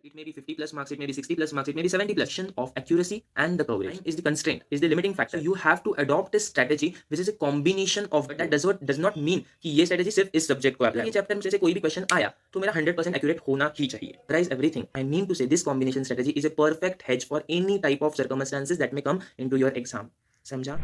It may be 50 plus marks, it may be 60 plus marks, it may be 70 plus. Of accuracy and the coverage. Time is the constraint, is the limiting factor. So you have to adopt a strategy which is a combination of. But that does not mean कि ये strategy सिर्फ इस subject को apply. ये chapter में से कोई भी question आया तो मेरा 100% accurate होना ही चाहिए. Otherwise everything. I mean to say this combination strategy is a perfect hedge for any type of circumstances that may come into your exam. समझा?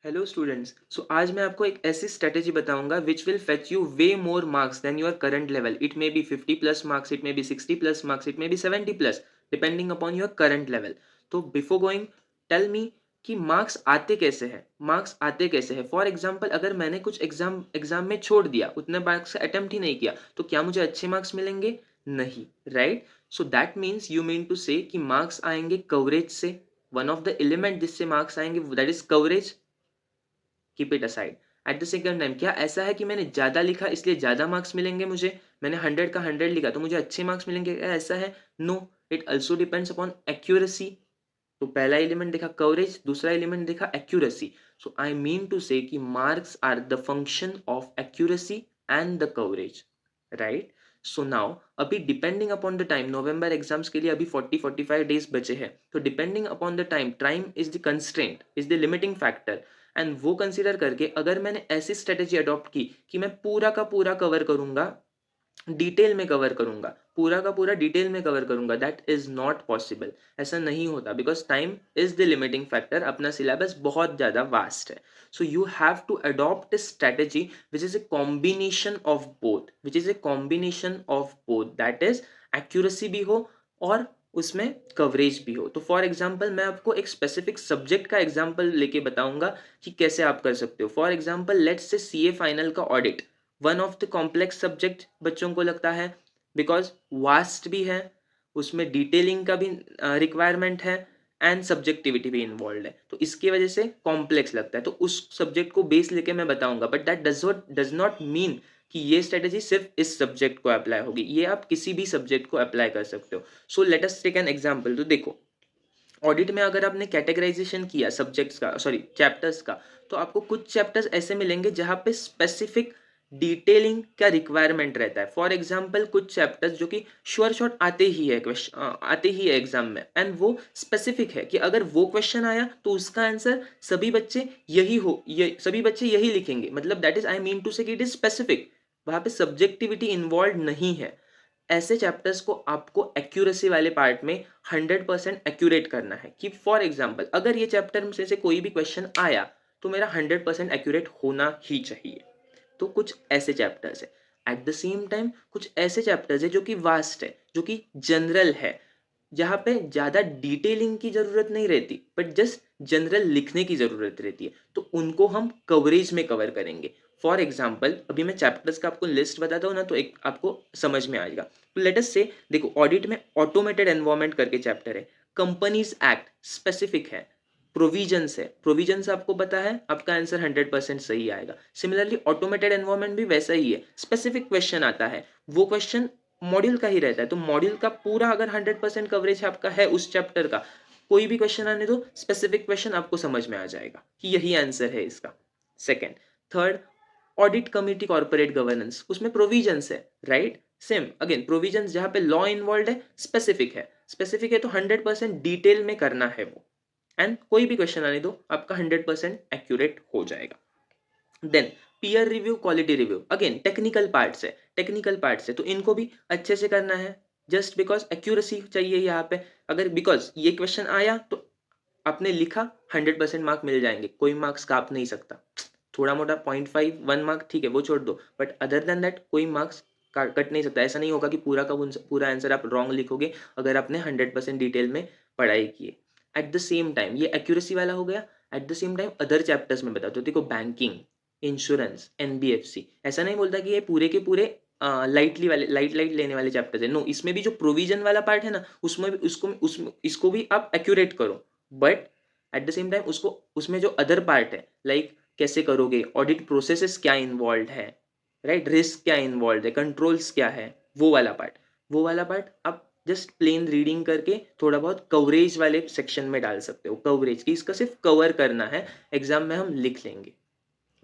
हेलो स्टूडेंट्स, सो आज मैं आपको एक ऐसी स्ट्रेटेजी बताऊंगा which will fetch you way more marks than your current level. It may be 50 plus marks, it may be 60 plus marks, it may be 70 plus, depending upon your current level. तो before going, tell me कि marks आते कैसे हैं. Marks आते कैसे हैं? For example, अगर मैंने कुछ एग्जाम में छोड़ दिया, उतने मार्क्स से अटेम्प्ट ही नहीं किया, तो क्या मुझे अच्छे मार्क्स मिलेंगे? नहीं, right. So that means you mean to say कि मार्क्स आएंगे कवरेज से. वन ऑफ द एलिमेंट जिससे मार्क्स आएंगे that is coverage. Keep it aside. At the second time, क्या ऐसा है कि मैंने ज़्यादा लिखा इसलिए ज़्यादा मार्क्स मिलेंगे मुझे? मैंने 100 का 100 लिखा तो मुझे अच्छे मार्क्स मिलेंगे? क्या ऐसा है? No. It also depends upon accuracy. तो पहला एलिमेंट देखा कवरेज, दूसरा एलिमेंट देखा accuracy. So I mean to say कि marks are the function of accuracy and the coverage, right. So now अभी depending upon the time, November exams के लिए अभी 40-45 डेज बचे हैं. तो depending upon the time is the constraint, is the limiting factor. And वो consider करके अगर मैंने ऐसी स्ट्रेटेजी अडॉप्ट की कि मैं पूरा का पूरा कवर करूंगा, डिटेल में कवर करूंगा, पूरा का पूरा डिटेल में कवर करूंगा, दैट इज नॉट पॉसिबल. ऐसा नहीं होता because time is the limiting factor. अपना सिलेबस बहुत ज़्यादा वास्ट है. So you have to adopt a strategy which is a combination of both, that is accuracy भी हो और उसमें कवरेज भी हो. तो फॉर एग्जाम्पल मैं आपको एक स्पेसिफिक सब्जेक्ट का एग्जाम्पल लेके बताऊंगा कि कैसे आप कर सकते हो. For example let's say CA final का audit, one of the complex subject बच्चों को लगता है बिकॉज वास्ट भी है, उसमें डिटेलिंग का भी रिक्वायरमेंट है एंड सब्जेक्टिविटी भी इन्वॉल्व है. तो इसकी वजह से कॉम्प्लेक्स लगता है. तो उस सब्जेक्ट को बेस लेके मैं बताऊंगा. But that does not mean कि ये स्ट्रेटेजी सिर्फ इस सब्जेक्ट को अप्लाई होगी. ये आप किसी भी सब्जेक्ट को अप्लाई कर सकते हो. So let us take an example. तो देखो, ऑडिट में अगर आपने कैटेगराइजेशन किया सब्जेक्ट्स का, सॉरी चैप्टर्स का, तो आपको कुछ चैप्टर्स ऐसे मिलेंगे जहाँ पे स्पेसिफिक डिटेलिंग का रिक्वायरमेंट रहता है. फॉर एग्जांपल कुछ चैप्टर्स जो कि श्योर शॉट आते ही है, आते ही है एग्जाम में, एंड वो स्पेसिफिक है कि अगर वो क्वेश्चन आया तो उसका आंसर सभी बच्चे सभी बच्चे यही लिखेंगे. मतलब that is I mean to say it is specific. वहाँ पे सब्जेक्टिविटी इन्वॉल्व नहीं है. ऐसे चैप्टर्स को आपको एक्यूरेसी वाले पार्ट में 100% एक्यूरेट करना है. कि फॉर एग्जाम्पल अगर ये चैप्टर में से कोई भी क्वेश्चन आया तो मेरा 100% एक्यूरेट होना ही चाहिए. तो कुछ ऐसे चैप्टर्स है. एट द सेम टाइम कुछ ऐसे चैप्टर्स है जो कि वास्ट है, जो कि जनरल है, जहाँ पे ज़्यादा डिटेलिंग की ज़रूरत नहीं रहती बट जस्ट जनरल लिखने की ज़रूरत रहती है. तो उनको हम कवरेज में कवर करेंगे. फॉर एग्जाम्पल अभी मैं चैप्टर्स का आपको लिस्ट बताता हूँ ना, तो एक आपको समझ में आएगा. तो लेट अस से देखो, ऑडिट में ऑटोमेटेड एनवायरनमेंट करके चैप्टर है, कंपनीज एक्ट स्पेसिफिक है, प्रोविजंस है. प्रोविजंस आपको पता है, आपका आंसर 100% सही आएगा. सिमिलरली ऑटोमेटेड एनवायरनमेंट भी वैसा ही है. स्पेसिफिक क्वेश्चन आता है, वो क्वेश्चन मॉड्यूल का ही रहता है. तो मॉड्यूल का पूरा अगर 100% कवरेज आपका है उस चैप्टर का, कोई भी क्वेश्चन आने दो, स्पेसिफिक क्वेश्चन आपको समझ में आ जाएगा कि यही आंसर है इसका. Second. Third, audit committee corporate governance, उसमें प्रोविजंस है, राइट. सेम अगेन प्रोविजंस, जहां पे लॉ इन्वॉल्व है, स्पेसिफिक है तो 100% डिटेल में करना है वो. एंड कोई भी क्वेश्चन आने दो, आपका 100% एक्यूरेट हो जाएगा. Then peer review, quality review, again technical parts है तो इनको भी अच्छे से करना है. जस्ट बिकॉज एक्यूरेसी चाहिए यहाँ पे. अगर बिकॉज ये क्वेश्चन आया तो आपने लिखा, 100% मार्क मिल जाएंगे, कोई मार्क्स काट नहीं सकता. थोड़ा मोटा 0.5 1 मार्क ठीक है, वो छोड़ दो, बट अदर देन दैट कोई मार्क्स कट नहीं सकता. ऐसा नहीं होगा कि पूरा का पूरा आंसर आप रॉन्ग लिखोगे अगर आपने 100% डिटेल में पढ़ाई की है. एट द सेम टाइम ये एक्यूरेसी वाला हो गया. At the same time other chapters में बताओ. तो देखो, बैंकिंग, इंश्योरेंस, एनबीएफसी, ऐसा नहीं बोलता कि ये पूरे के पूरे लाइट लेने वाले चैप्टर्स है. नो, इसमें भी जो प्रोविजन वाला पार्ट है ना, उसमें भी इसको भी आप एक्यूरेट करो. But at the same time उसमें जो अदर पार्ट है, लाइक कैसे करोगे, ऑडिट प्रोसेसेस क्या इन्वॉल्व है, राइट, रिस्क क्या इन्वॉल्व है, कंट्रोल्स क्या है, वो वाला पार्ट आप जस्ट प्लेन रीडिंग करके थोड़ा बहुत कवरेज वाले सेक्शन में डाल सकते हो. कवरेज की इसका सिर्फ कवर करना है, एग्जाम में हम लिख लेंगे.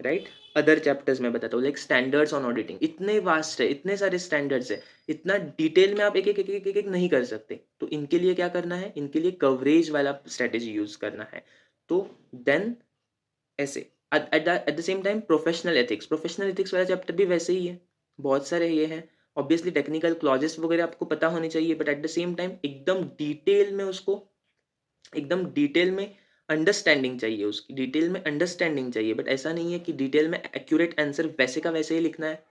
राइट। अदर चैप्टर्स में बताता हूँ, लाइक स्टैंडर्ड्स ऑन ऑडिटिंग, इतने वास्ट है, इतने सारे स्टैंडर्ड्स है, इतना डिटेल में आप एक एक एक एक एक एक नहीं कर सकते। तो इनके लिए क्या करना है, इनके लिए कवरेज वाला स्ट्रेटेजी यूज करना है। तो देन ऐसे at the same time professional ethics वाला चैप्टर भी वैसे ही है, बहुत सारे ये हैं। ऑब्वियसली टेक्निकल क्लॉजेस वगैरह आपको पता होने चाहिए, but at the same time एकदम डिटेल में उसको, एकदम डिटेल में अंडरस्टैंडिंग चाहिए, उसकी डिटेल में अंडरस्टैंडिंग चाहिए। बट ऐसा नहीं है कि डिटेल में एक्यूरेट आंसर वैसे का वैसे ही लिखना है,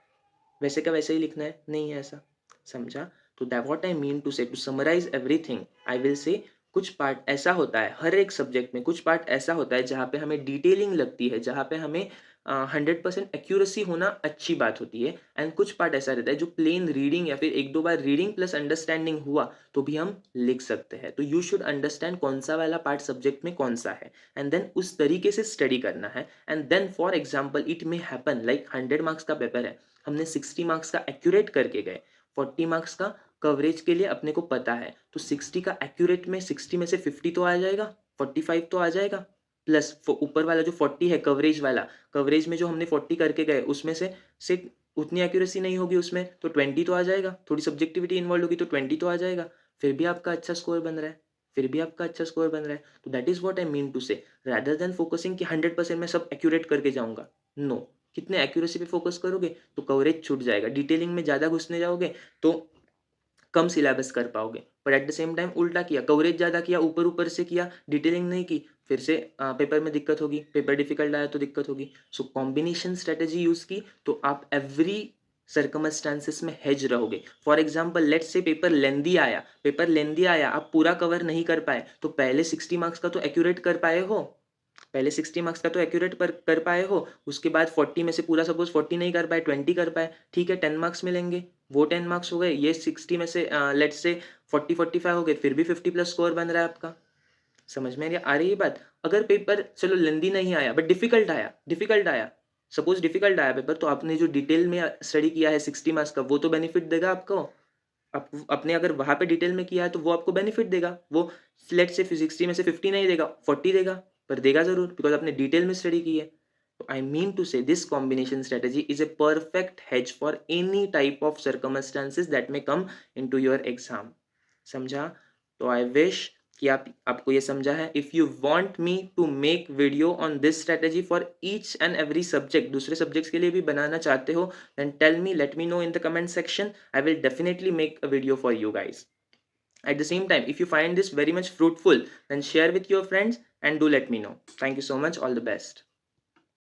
वैसे का वैसे ही लिखना है, नहीं है ऐसा। समझा? तो that what I mean to say, to summarise everything I will say, कुछ पार्ट ऐसा होता है हर एक सब्जेक्ट में, कुछ पार्ट ऐसा होता है जहाँ पे हमें डिटेलिंग लगती है, जहाँ पे हमें 100% एक्यूरेसी होना अच्छी बात होती है। एंड कुछ पार्ट ऐसा रहता है जो प्लेन रीडिंग या फिर एक दो बार रीडिंग प्लस अंडरस्टैंडिंग हुआ तो भी हम लिख सकते हैं। तो यू शुड अंडरस्टैंड कौन सा वाला पार्ट सब्जेक्ट में कौन सा है, एंड देन उस तरीके से स्टडी करना है। And then for example it may happen like 100 marks का पेपर है, हमने 60 मार्क्स का एक्यूरेट करके गए, 40 मार्क्स का कवरेज के लिए अपने को पता है, तो 60 का एक्यूरेट में 60 में से 50 तो आ जाएगा, 45 तो आ जाएगा, प्लस ऊपर वाला जो 40 है कवरेज वाला, कवरेज में जो हमने 40 करके गए उसमें से उतनी एक्यूरेसी नहीं होगी उसमें, तो 20 तो आ जाएगा, थोड़ी सब्जेक्टिविटी इन्वॉल्व होगी तो 20 तो आ जाएगा, फिर भी आपका अच्छा स्कोर बन रहा है, फिर भी आपका अच्छा स्कोर बन रहा है। तो that is what I mean to say, rather than focusing कि 100% मैं सब एक्यूरेट करके जाऊंगा, नो। कितने एक्यूरेसी पे फोकस करोगे तो कवरेज छूट जाएगा, डिटेलिंग में ज़्यादा घुसने जाओगे तो कम सिलेबस कर पाओगे। पर एट द सेम टाइम उल्टा किया, कवरेज ज़्यादा किया, ऊपर ऊपर से किया, डिटेलिंग नहीं की, फिर से पेपर में दिक्कत होगी, पेपर डिफिकल्ट आया तो दिक्कत होगी। सो कॉम्बिनेशन स्ट्रेटेजी यूज़ की तो आप एवरी सर्कमस्टांसिस में हेज रहोगे। For example let's say paper lengthy आया, आप पूरा कवर नहीं कर पाए, तो पहले 60 मार्क्स का तो एक्यूरेट कर पाए हो, पहले 60 मार्क्स का तो एक्यूरेट पर कर पाए हो, उसके बाद 40 में से पूरा सपोज 40 नहीं कर पाए, 20 कर पाए, ठीक है 10 मार्क्स मिलेंगे, वो 10 मार्क्स हो गए, ये 60 में से लेट्स से 40-45 हो गए, फिर भी 50+ स्कोर बन रहा है आपका। समझ में आ रही है बात? अगर पेपर चलो लेंदी नहीं आया बट डिफिकल्ट आया, सपोज डिफिकल्ट आया पेपर, तो आपने जो डिटेल में स्टडी किया है 60 मार्क्स का वो तो बेनिफिट देगा आपको। आप अपने अगर वहां पे डिटेल में किया है तो वो आपको बेनिफिट देगा, वो लेट से 60 में से 50 नहीं देगा, 40 देगा, पर देगा जरूर बिकॉज आपने डिटेल में स्टडी की है। तो I mean to say this combination strategy is a perfect hedge for any type of circumstances that may come into your exam. समझा? तो आई विश कि आपको ये समझा है। If you want me to make video on this strategy for each and every subject, दूसरे subjects के लिए भी बनाना चाहते हो, then tell me, let me know in the comment section. I will definitely make a video for you guys. At the same time, if you find this very much fruitful, then share with your friends and do let me know. Thank you so much. All the best.